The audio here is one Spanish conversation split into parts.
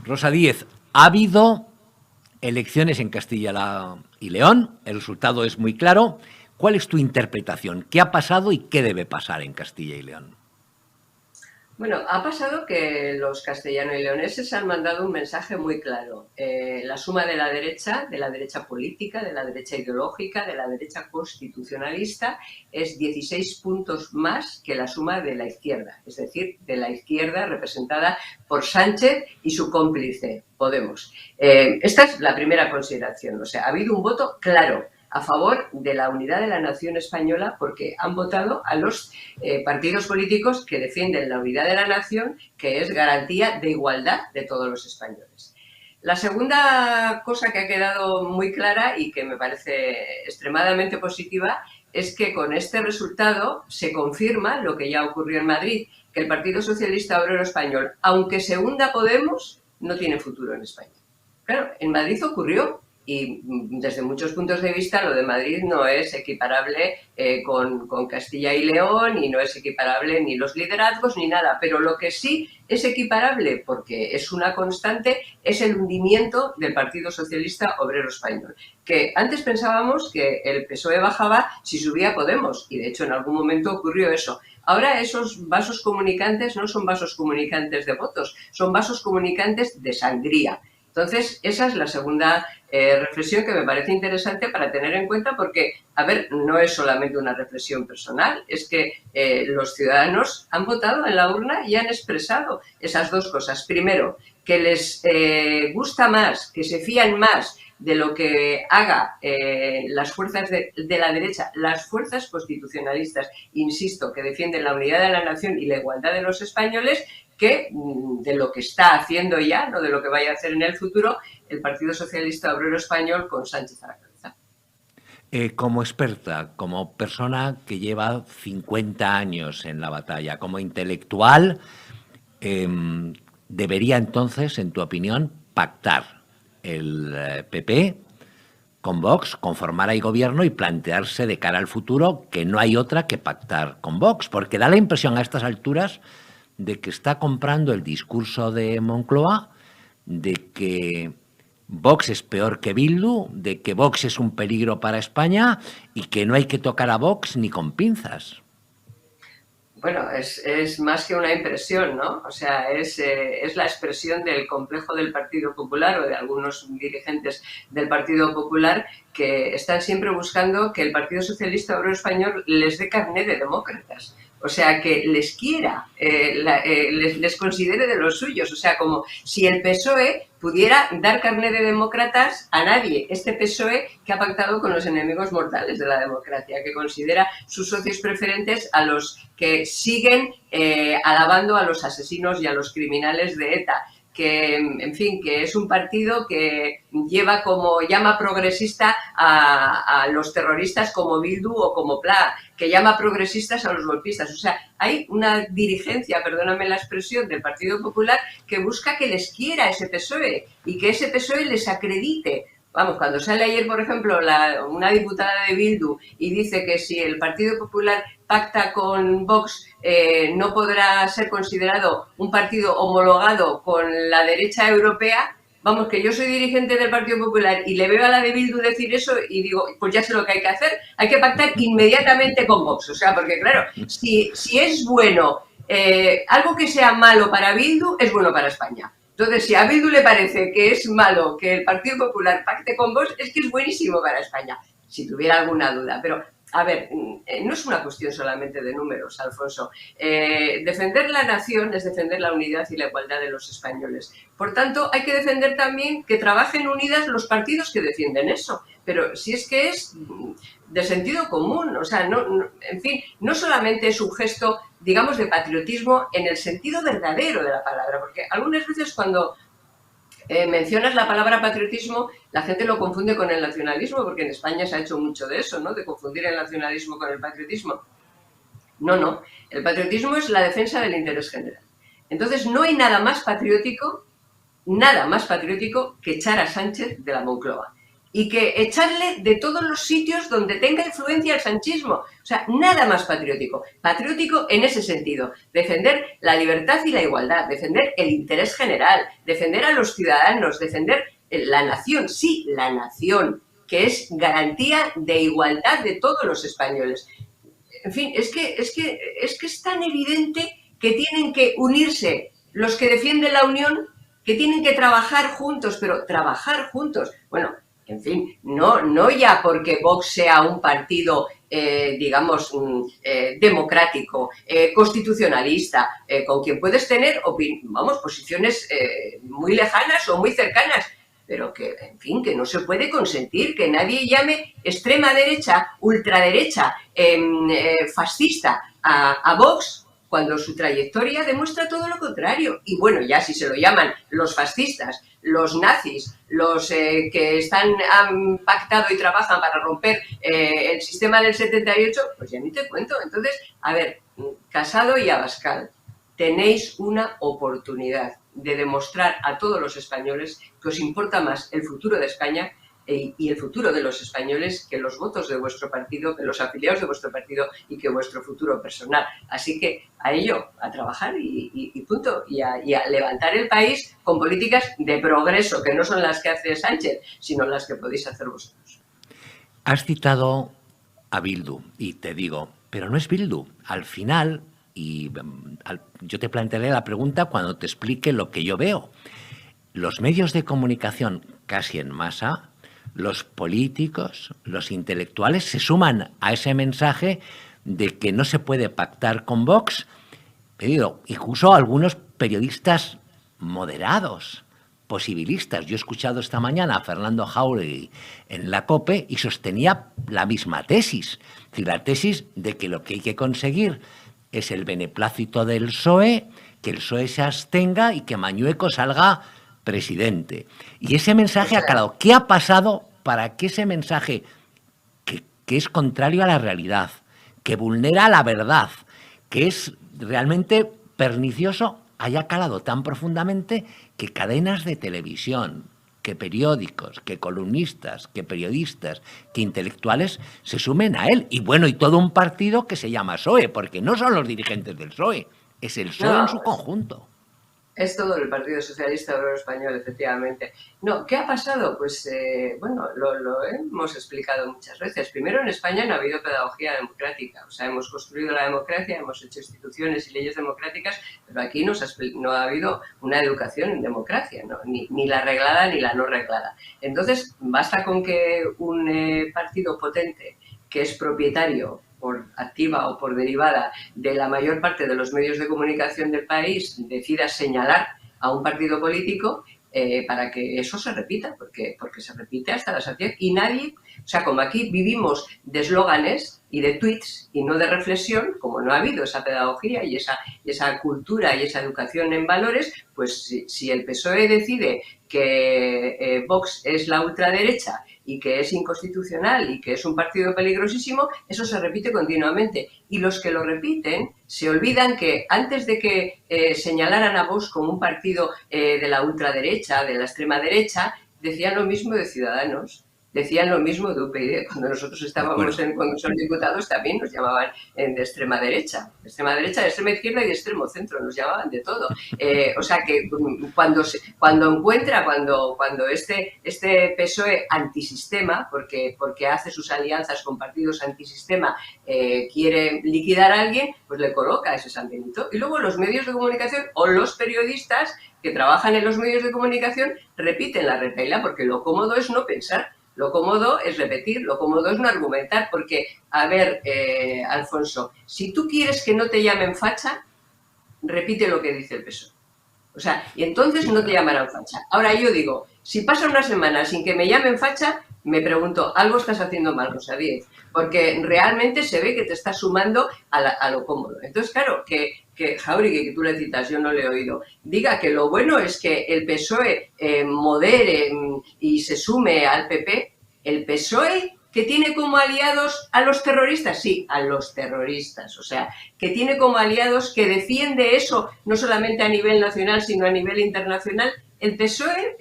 Rosa Díez, ha habido elecciones en Castilla y León, el resultado es muy claro. ¿Cuál es tu interpretación? ¿Qué ha pasado y qué debe pasar en Castilla y León? Bueno, ha pasado que los castellanos y leoneses han mandado un mensaje muy claro. La suma de la derecha política, de la derecha ideológica, de la derecha constitucionalista, es 16 puntos más que la suma de la izquierda, es decir, de la izquierda representada por Sánchez y su cómplice, Podemos. Esta es la primera consideración. O sea, ha habido un voto claro a favor de la unidad de la nación española porque han votado a los partidos políticos que defienden la unidad de la nación, que es garantía de igualdad de todos los españoles. La segunda cosa que ha quedado muy clara y que me parece extremadamente positiva es que con este resultado se confirma lo que ya ocurrió en Madrid, que el Partido Socialista Obrero Español, aunque se hunda Podemos, no tiene futuro en España. Claro, en Madrid ocurrió y desde muchos puntos de vista lo de Madrid no es equiparable con Castilla y León y no es equiparable ni los liderazgos ni nada, pero lo que sí es equiparable, porque es una constante, es el hundimiento del Partido Socialista Obrero Español, que antes pensábamos que el PSOE bajaba si subía Podemos y de hecho en algún momento ocurrió eso. Ahora esos vasos comunicantes no son vasos comunicantes de votos, son vasos comunicantes de sangría. Entonces, esa es la segunda reflexión que me parece interesante para tener en cuenta porque, a ver, no es solamente una reflexión personal, es que los ciudadanos han votado en la urna y han expresado esas dos cosas. Primero, que les gusta más, que se fían más de lo que haga las fuerzas de la derecha, las fuerzas constitucionalistas, insisto, que defienden la unidad de la nación y la igualdad de los españoles, que de lo que está haciendo ya, no de lo que vaya a hacer en el futuro, el Partido Socialista Obrero Español con Sánchez a la cabeza. Como experta, como persona que lleva 50 años en la batalla, como intelectual, eh, debería entonces, en tu opinión, pactar el PP con Vox, conformar ahí gobierno y plantearse de cara al futuro que no hay otra que pactar con Vox, porque da la impresión a estas alturas de que está comprando el discurso de Moncloa, de que Vox es peor que Bildu, de que Vox es un peligro para España y que no hay que tocar a Vox ni con pinzas. Bueno, es más que una impresión, ¿no? O sea, es la expresión del complejo del Partido Popular o de algunos dirigentes del Partido Popular que están siempre buscando que el Partido Socialista Obrero Español les dé carné de demócratas. O sea, que les quiera, les considere de los suyos. O sea, como si el PSOE pudiera dar carné de demócratas a nadie. Este PSOE que ha pactado con los enemigos mortales de la democracia, que considera sus socios preferentes a los que siguen alabando a los asesinos y a los criminales de ETA. Que, en fin, que es un partido que lleva como llama progresista a los terroristas como Bildu o como PLA, que llama progresistas a los golpistas. O sea, hay una dirigencia, perdóname la expresión, del Partido Popular que busca que les quiera ese PSOE y que ese PSOE les acredite. Vamos, cuando sale ayer, por ejemplo, una diputada de Bildu y dice que si el Partido Popular pacta con Vox no podrá ser considerado un partido homologado con la derecha europea, vamos, que yo soy dirigente del Partido Popular y le veo a la de Bildu decir eso y digo, pues ya sé lo que hay que hacer, hay que pactar inmediatamente con Vox. O sea, porque claro, si es bueno, algo que sea malo para Bildu es bueno para España. Entonces, si a Bildu le parece que es malo que el Partido Popular pacte con Vox, es que es buenísimo para España, si tuviera alguna duda. Pero, a ver, no es una cuestión solamente de números, Alfonso. Defender la nación es defender la unidad y la igualdad de los españoles. Por tanto, hay que defender también que trabajen unidas los partidos que defienden eso. Pero si es que es de sentido común, o sea, en fin, no solamente es un gesto, digamos, de patriotismo en el sentido verdadero de la palabra, porque algunas veces cuando mencionas la palabra patriotismo, la gente lo confunde con el nacionalismo, porque en España se ha hecho mucho de eso, ¿no? De confundir el nacionalismo con el patriotismo. No, el patriotismo es la defensa del interés general. Entonces, no hay nada más patriótico que echar a Sánchez de la Moncloa. y que echarle de todos los sitios donde tenga influencia el sanchismo. O sea, nada más patriótico. Patriótico en ese sentido. Defender la libertad y la igualdad, defender el interés general, defender a los ciudadanos, defender la nación, sí, la nación, que es garantía de igualdad de todos los españoles. En fin, es que es tan evidente que tienen que unirse los que defienden la unión, que tienen que trabajar juntos, pero trabajar juntos. Bueno, en fin, no ya porque Vox sea un partido, digamos, democrático, constitucionalista, con quien puedes tener, posiciones muy lejanas o muy cercanas, pero que, en fin, que no se puede consentir que nadie llame extrema derecha, ultraderecha, fascista a Vox, cuando su trayectoria demuestra todo lo contrario. Y bueno, ya si se lo llaman los fascistas, los nazis, los que han pactado y trabajan para romper el sistema del 78, pues ya ni te cuento. Entonces, a ver, Casado y Abascal, tenéis una oportunidad de demostrar a todos los españoles que os importa más el futuro de España y el futuro de los españoles que los votos de vuestro partido, que los afiliados de vuestro partido y que vuestro futuro personal. Así que a ello, a trabajar y punto. Y a levantar el país con políticas de progreso, que no son las que hace Sánchez, sino las que podéis hacer vosotros. Has citado a Bildu y te digo, pero no es Bildu. Al final, yo te plantearé la pregunta cuando te explique lo que yo veo. Los medios de comunicación casi en masa, los políticos, los intelectuales se suman a ese mensaje de que no se puede pactar con Vox. Pero incluso algunos periodistas moderados, posibilistas. Yo he escuchado esta mañana a Fernando Jáuregui en la COPE y sostenía la misma tesis. Es decir, la tesis de que lo que hay que conseguir es el beneplácito del PSOE, que el PSOE se abstenga y que Mañueco salga presidente. Y ese mensaje ha calado. ¿Qué ha pasado para que ese mensaje, que es contrario a la realidad, que vulnera la verdad, que es realmente pernicioso, haya calado tan profundamente que cadenas de televisión, que periódicos, que columnistas, que periodistas, que intelectuales se sumen a él? Y bueno, y todo un partido que se llama PSOE, porque no son los dirigentes del PSOE, es el PSOE en su conjunto. Es todo el Partido Socialista Obrero Español, efectivamente. No, ¿qué ha pasado? Pues, bueno, lo hemos explicado muchas veces. Primero, en España no ha habido pedagogía democrática. O sea, hemos construido la democracia, hemos hecho instituciones y leyes democráticas, pero aquí no ha habido una educación en democracia, ¿no? Ni la reglada ni la no reglada. Entonces, basta con que un partido potente, que es propietario por activa o por derivada de la mayor parte de los medios de comunicación del país, decida señalar a un partido político para que eso se repita, porque se repite hasta la saciedad. Y nadie, o sea, como aquí vivimos de eslóganes y de tweets y no de reflexión, como no ha habido esa pedagogía y esa cultura y esa educación en valores, pues si el PSOE decide que Vox es la ultraderecha y que es inconstitucional y que es un partido peligrosísimo, eso se repite continuamente. Y los que lo repiten se olvidan que antes de que señalaran a Vox como un partido de la ultraderecha, de la extrema derecha, decían lo mismo de Ciudadanos, decían lo mismo de UPyD. Cuando nosotros estábamos cuando son diputados también nos llamaban de extrema derecha, de extrema izquierda y de extremo centro, nos llamaban de todo. O sea que cuando este PSOE antisistema, porque hace sus alianzas con partidos antisistema, quiere liquidar a alguien, pues le coloca ese San Benito. Y luego los medios de comunicación o los periodistas que trabajan en los medios de comunicación repiten la retahíla, porque lo cómodo es no pensar. Lo cómodo es repetir, lo cómodo es no argumentar, porque, a ver, Alfonso, si tú quieres que no te llamen facha, repite lo que dice el PSOE. O sea, y entonces no te llamarán facha. Ahora yo digo, si pasa una semana sin que me llamen facha, me pregunto, algo estás haciendo mal, Rosa Díez, porque realmente se ve que te estás sumando a lo cómodo. Entonces, claro, que Jáuregui, que tú le citas, yo no le he oído, diga que lo bueno es que el PSOE modere y se sume al PP, el PSOE que tiene como aliados a los terroristas, sí, a los terroristas, o sea, que tiene como aliados, que defiende eso, no solamente a nivel nacional, sino a nivel internacional. El PSOE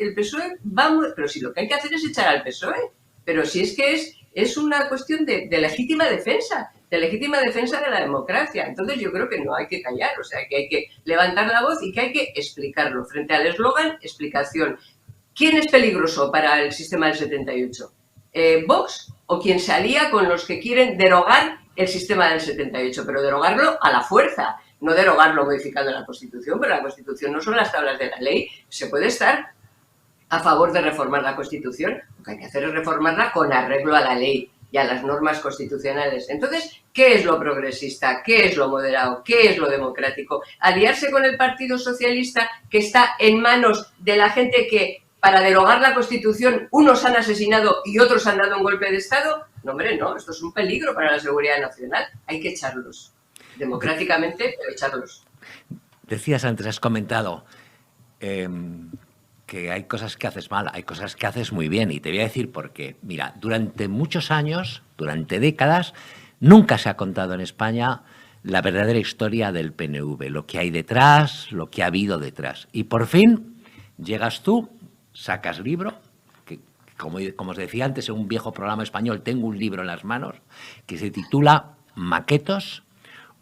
va, pero si lo que hay que hacer es echar al PSOE, pero si es que es una cuestión de legítima defensa, de legítima defensa de la democracia. Entonces yo creo que no hay que callar, o sea, que hay que levantar la voz y que hay que explicarlo. Frente al eslogan, explicación. ¿Quién es peligroso para el sistema del 78? ¿Vox o quien se alía con los que quieren derogar el sistema del 78? Pero derogarlo a la fuerza, no derogarlo modificando la Constitución, pero la Constitución no son las tablas de la ley. Se puede estar a favor de reformar la Constitución, lo que hay que hacer es reformarla con arreglo a la ley y a las normas constitucionales. Entonces, ¿qué es lo progresista? ¿Qué es lo moderado? ¿Qué es lo democrático? ¿Aliarse con el Partido Socialista, que está en manos de la gente que, para derogar la Constitución, unos han asesinado y otros han dado un golpe de Estado? No, hombre, no, esto es un peligro para la seguridad nacional. Hay que echarlos, democráticamente, pero echarlos. Decías antes, has comentado que hay cosas que haces mal, hay cosas que haces muy bien, y te voy a decir por qué. Mira, durante muchos años, durante décadas, nunca se ha contado en España la verdadera historia del PNV, lo que hay detrás, lo que ha habido detrás. Y por fin llegas tú, sacas libro, que como os decía antes en un viejo programa español, tengo un libro en las manos, que se titula Maquetos,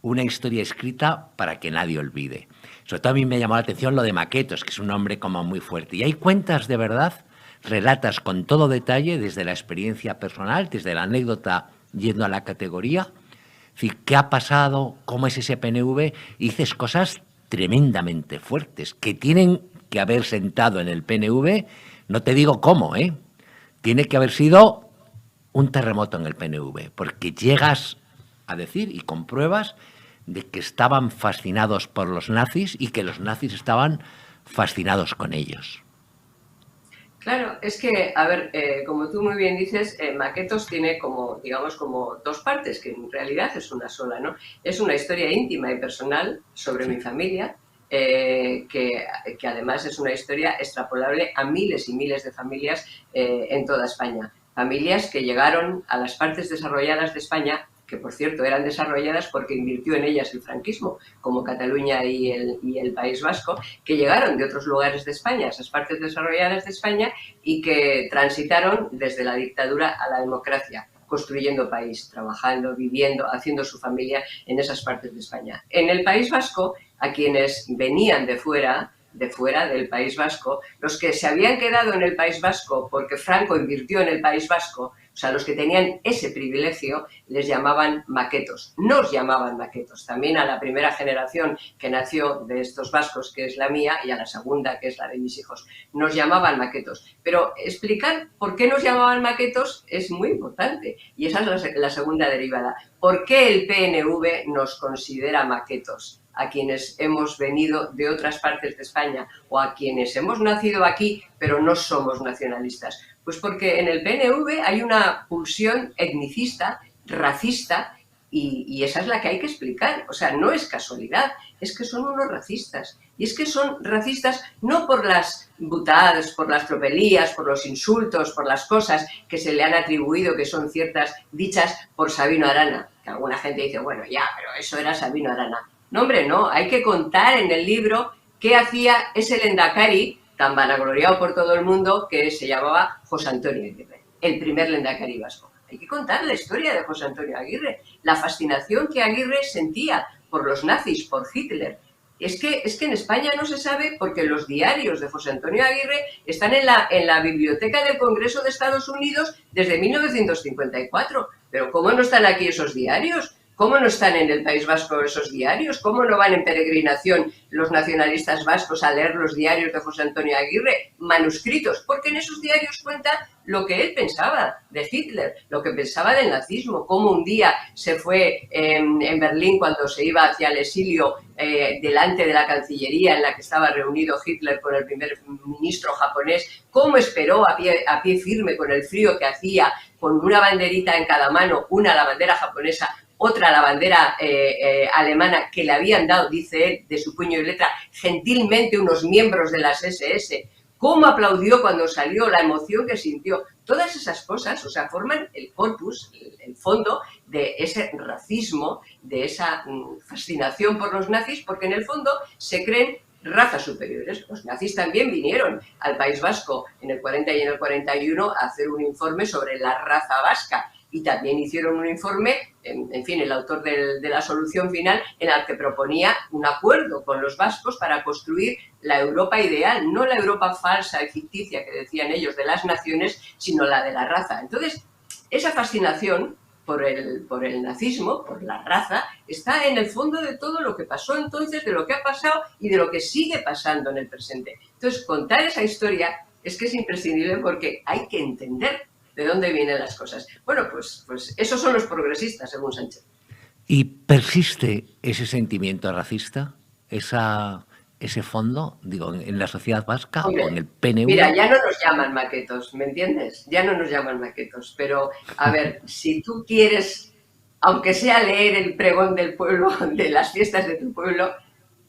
una historia escrita para que nadie olvide. Sobre todo a mí me llamó la atención lo de Maquetos, que es un nombre como muy fuerte. Y hay cuentas de verdad, relatas con todo detalle, desde la experiencia personal, desde la anécdota yendo a la categoría. Es decir, ¿qué ha pasado? ¿Cómo es ese PNV? Y dices cosas tremendamente fuertes, que tienen que haber sentado en el PNV, no te digo cómo, tiene que haber sido un terremoto en el PNV, porque llegas a decir y compruebas de que estaban fascinados por los nazis y que los nazis estaban fascinados con ellos. Claro, es que, a ver, como tú muy bien dices, Maquetos tiene como, digamos, como dos partes, que en realidad es una sola, ¿no? Es una historia íntima y personal sobre mi familia, que además es una historia extrapolable a miles y miles de familias en toda España. Familias que llegaron a las partes desarrolladas de España, que por cierto eran desarrolladas porque invirtió en ellas el franquismo, como Cataluña y el País Vasco, que llegaron de otros lugares de España, esas partes desarrolladas de España, y que transitaron desde la dictadura a la democracia, construyendo país, trabajando, viviendo, haciendo su familia en esas partes de España. En el País Vasco, a quienes venían de fuera del País Vasco, los que se habían quedado en el País Vasco porque Franco invirtió en el País Vasco, o sea, los que tenían ese privilegio, les llamaban maquetos. Nos llamaban maquetos. También a la primera generación que nació de estos vascos, que es la mía, y a la segunda, que es la de mis hijos, nos llamaban maquetos. Pero explicar por qué nos llamaban maquetos es muy importante. Y esa es la segunda derivada. ¿Por qué el PNV nos considera maquetos a quienes hemos venido de otras partes de España o a quienes hemos nacido aquí pero no somos nacionalistas? Pues porque en el PNV hay una pulsión etnicista, racista, y esa es la que hay que explicar. O sea, no es casualidad, es que son unos racistas. Y es que son racistas no por las butadas, por las tropelías, por los insultos, por las cosas que se le han atribuido, que son ciertas dichas por Sabino Arana. Que alguna gente dice, bueno, ya, pero eso era Sabino Arana. No, hombre, no, hay que contar en el libro qué hacía ese Lendakari tan vanagloriado por todo el mundo, que se llamaba José Antonio Aguirre, el primer Lendakari vasco. Hay que contar la historia de José Antonio Aguirre, la fascinación que Aguirre sentía por los nazis, por Hitler. Es que en España no se sabe porque los diarios de José Antonio Aguirre están en la biblioteca del Congreso de Estados Unidos desde 1954. Pero ¿cómo no están aquí esos diarios? ¿Cómo no están en el País Vasco esos diarios? ¿Cómo no van en peregrinación los nacionalistas vascos a leer los diarios de José Antonio Aguirre, manuscritos? Porque en esos diarios cuenta lo que él pensaba de Hitler, lo que pensaba del nazismo, cómo un día se fue en Berlín cuando se iba hacia el exilio delante de la Cancillería en la que estaba reunido Hitler con el primer ministro japonés, cómo esperó a pie firme con el frío que hacía, con una banderita en cada mano, una la bandera japonesa, otra la bandera alemana que le habían dado, dice él, de su puño y letra, gentilmente unos miembros de las SS. ¿Cómo aplaudió cuando salió? La emoción que sintió. Todas esas cosas, o sea, forman el corpus, el fondo de ese racismo, de esa fascinación por los nazis, porque en el fondo se creen razas superiores. Los nazis también vinieron al País Vasco en el 40 y en el 41 a hacer un informe sobre la raza vasca. Y también hicieron un informe, en fin, el autor de la solución final, en el que proponía un acuerdo con los vascos para construir la Europa ideal, no la Europa falsa y ficticia que decían ellos de las naciones, sino la de la raza. Entonces, esa fascinación por el nazismo, por la raza, está en el fondo de todo lo que pasó entonces, de lo que ha pasado y de lo que sigue pasando en el presente. Entonces, contar esa historia es que es imprescindible porque hay que entender de dónde vienen las cosas. Bueno, pues esos son los progresistas, según Sánchez. ¿Y persiste ese sentimiento racista? ¿Ese fondo, digo, en la sociedad vasca o en el PNV? Mira, ya no nos llaman maquetos, ¿me entiendes? Ya no nos llaman maquetos, pero a ver, si tú quieres, aunque sea leer el pregón del pueblo, de las fiestas de tu pueblo,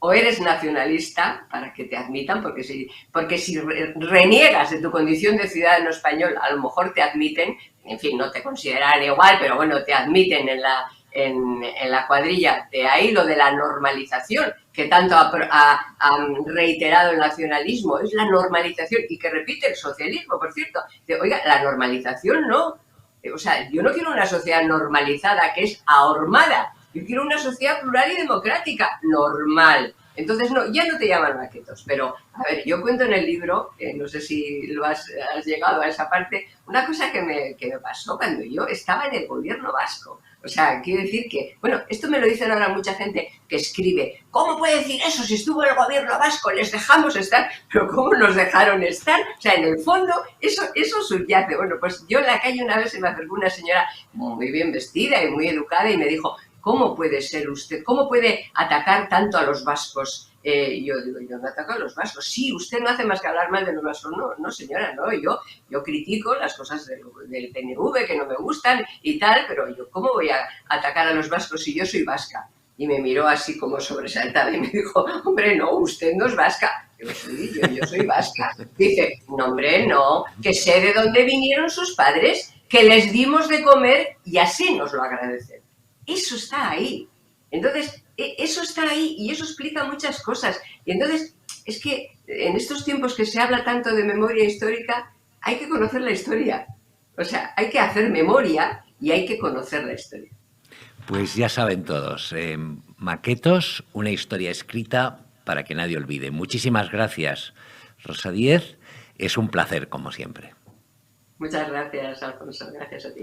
o eres nacionalista para que te admitan, porque si reniegas de tu condición de ciudadano español, a lo mejor te admiten, en fin, no te consideran igual, pero bueno, te admiten en la cuadrilla. De ahí lo de la normalización, que tanto ha reiterado el nacionalismo, es la normalización, y que repite el socialismo, por cierto. Oiga, la normalización no. O sea, yo no quiero una sociedad normalizada, que es ahormada. Yo quiero una sociedad plural y democrática, normal. Entonces, no, ya no te llaman maquetos, pero, a ver, yo cuento en el libro, no sé si lo has llegado a esa parte, una cosa que me pasó cuando yo estaba en el gobierno vasco. O sea, quiero decir que, bueno, esto me lo dicen ahora mucha gente que escribe, ¿cómo puede decir eso si estuvo el gobierno vasco? Les dejamos estar, pero ¿cómo nos dejaron estar? O sea, en el fondo, eso subyace. Bueno, pues yo en la calle una vez se me acercó una señora muy bien vestida y muy educada y me dijo, ¿cómo puede ser usted? ¿Cómo puede atacar tanto a los vascos? Yo digo, yo no ataco a los vascos. Sí, usted no hace más que hablar mal de los vascos. No, señora, no. Yo critico las cosas del PNV que no me gustan y tal, pero yo, ¿cómo voy a atacar a los vascos si yo soy vasca? Y me miró así como sobresaltada y me dijo, hombre, no, usted no es vasca. Yo soy vasca. Dice, no, hombre, no, que sé de dónde vinieron sus padres, que les dimos de comer y así nos lo agradecen. Eso está ahí. Entonces, eso está ahí y eso explica muchas cosas. Y entonces, es que en estos tiempos que se habla tanto de memoria histórica, hay que conocer la historia. O sea, hay que hacer memoria y hay que conocer la historia. Pues ya saben todos, Maquetos, una historia escrita para que nadie olvide. Muchísimas gracias, Rosa Díez. Es un placer, como siempre. Muchas gracias, Alfonso. Gracias a ti.